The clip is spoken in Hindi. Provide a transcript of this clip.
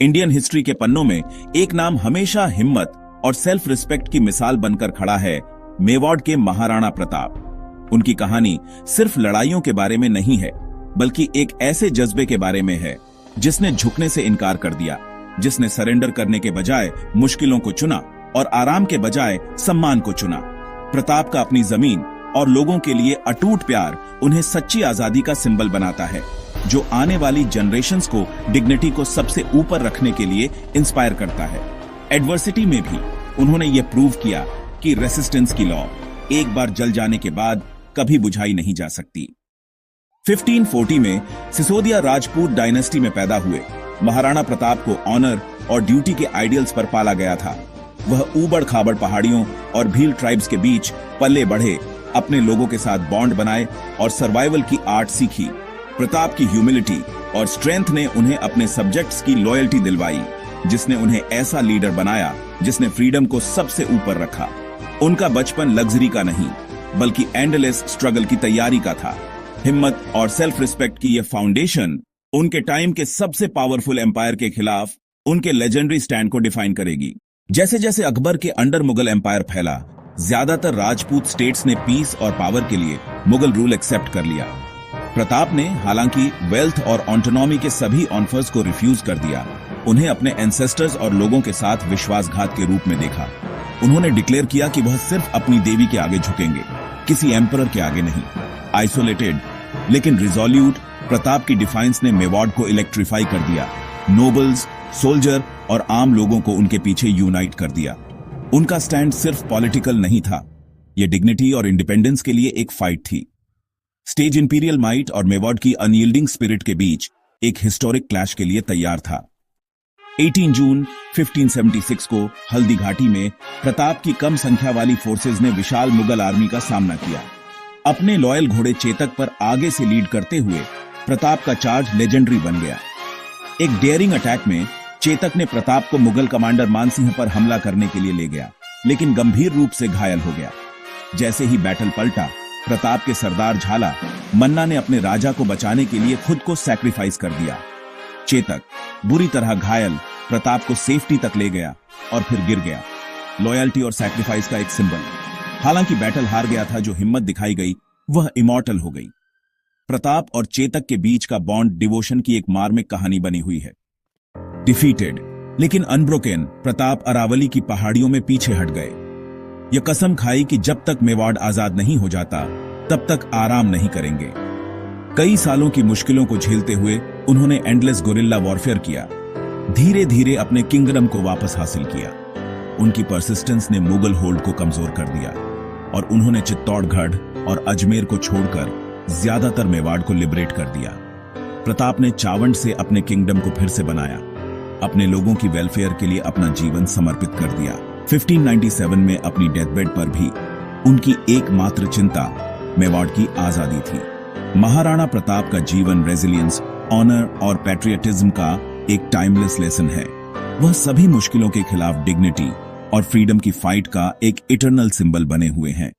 इंडियन हिस्ट्री के पन्नों में एक नाम हमेशा हिम्मत और सेल्फ रिस्पेक्ट की मिसाल बनकर खड़ा है, मेवाड़ के महाराणा प्रताप। उनकी कहानी सिर्फ लड़ाइयों के बारे में नहीं है, बल्कि एक ऐसे जज्बे के बारे में है जिसने झुकने से इनकार कर दिया, जिसने सरेंडर करने के बजाय मुश्किलों को चुना और आराम के बजाय सम्मान को चुना। प्रताप का अपनी जमीन और लोगों के लिए अटूट प्यार उन्हें सच्ची आजादी का सिंबल बनाता है, जो आने वाली जनरेशंस को डिग्निटी को सबसे ऊपर रखने के लिए इंस्पायर करता है। एडवर्सिटी में भी उन्होंने ये प्रूव किया कि रेसिस्टेंस की लॉ एक बार जल जाने के बाद कभी बुझाई नहीं जा सकती। 1540 में सिसोदिया राजपूत डायनेस्टी में पैदा हुए महाराणा प्रताप को ऑनर और ड्यूटी के आइडियल्स पर पाला गया था। वह ऊबड़ खाबड़ पहाड़ियों और भील ट्राइब्स के बीच पले बढ़े, अपने लोगों के साथ बॉन्ड बनाए और सर्वाइवल की आर्ट सीखी। प्रताप की ह्यूमिलिटी और स्ट्रेंथ ने उन्हें अपने सब्जेक्ट्स की लॉयल्टी दिलवाई, जिसने उन्हें ऐसा लीडर बनाया जिसने फ्रीडम को सबसे ऊपर रखा। उनका बचपन लग्जरी का नहीं, बल्कि एंडलेस स्ट्रगल की तैयारी का था। हिम्मत और सेल्फ रिस्पेक्ट की यह फाउंडेशन उनके टाइम के सबसे पावरफुल एम्पायर के खिलाफ उनके लेजेंडरी स्टैंड को डिफाइन करेगी। जैसे जैसे अकबर के अंडर मुगल एम्पायर फैला, ज्यादातर राजपूत स्टेट्स ने पीस और पावर के लिए मुगल रूल एक्सेप्ट कर लिया। प्रताप ने हालांकि वेल्थ और ऑटोनॉमी के सभी ऑफर्स को रिफ्यूज कर दिया। उन्हें अपने एंसेस्टर्स और लोगों के साथ विश्वासघात के रूप में देखा। उन्होंने डिक्लेयर किया कि वह सिर्फ अपनी देवी के आगे झुकेंगे, किसी एम्परर के आगे नहीं। आइसोलेटेड लेकिन रिजोल्यूट प्रताप की डिफाइंस ने मेवाड़ को इलेक्ट्रीफाई कर दिया। नोबल्स, सोल्जर और आम लोगों को उनके पीछे यूनाइट कर दिया। उनका स्टैंड सिर्फ पॉलिटिकल नहीं था, यह डिग्निटी और इंडिपेंडेंस के लिए एक फाइट थी। स्टेज इंपीरियल माइट और मेवाड़ की अनयील्डिंग स्पिरिट के बीच एक हिस्टोरिक क्लैश के लिए तैयार था। 18 जून 1576 को हल्दी घाटी में प्रताप की कम संख्या वाली फोर्सेज ने विशाल मुगल आर्मी का सामना किया। अपने लॉयल घोड़े चेतक पर आगे से लीड करते हुए प्रताप का चार्ज लेजेंडरी बन गया। एक डेयरिंग अटैक में चेतक ने प्रताप को मुगल कमांडर मानसिंह पर हमला करने के लिए ले गया, लेकिन गंभीर रूप से घायल हो गया। जैसे ही बैटल पलटा, प्रताप के सरदार झाला मन्ना ने अपने राजा को बचाने के लिए खुद को सैक्रिफाइस कर दिया। चेतक बुरी तरह घायल प्रताप को सेफ्टी तक ले गया और फिर गिर गया। लॉयल्टी और सैक्रिफाइस का एक सिंबल। हालांकि बैटल हार गया था, जो हिम्मत दिखाई गई वह इमॉर्टल हो गई। प्रताप और चेतक के बीच का बॉन्ड डिवोशन की एक मार्मिक कहानी बनी हुई है। डिफीटेड लेकिन अनब्रोकन, प्रताप अरावली की पहाड़ियों में पीछे हट गए। यह कसम खाई कि जब तक मेवाड़ आजाद नहीं हो जाता, तब तक आराम नहीं करेंगे। कई सालों की मुश्किलों को झेलते हुए उन्होंने एंडलेस गोरिल्ला वॉरफेयर किया, धीरे धीरे अपने किंगडम को वापस हासिल किया। उनकी परसिस्टेंस ने मुगल होल्ड को कमजोर कर दिया और उन्होंने चित्तौड़गढ़ और अजमेर को छोड़कर ज्यादातर मेवाड़ को लिबरेट कर दिया। प्रताप ने चावंड से अपने किंगडम को फिर से बनाया, अपने लोगों की वेलफेयर के लिए अपना जीवन समर्पित कर दिया। 1597 में अपनी डेथबेड पर भी उनकी एकमात्र चिंता मेवाड़ की आजादी थी। महाराणा प्रताप का जीवन रेजिलियंस, ऑनर और पैट्रियटिज्म का एक टाइमलेस लेसन है। वह सभी मुश्किलों के खिलाफ डिग्निटी और फ्रीडम की फाइट का एक इटर्नल सिंबल बने हुए हैं।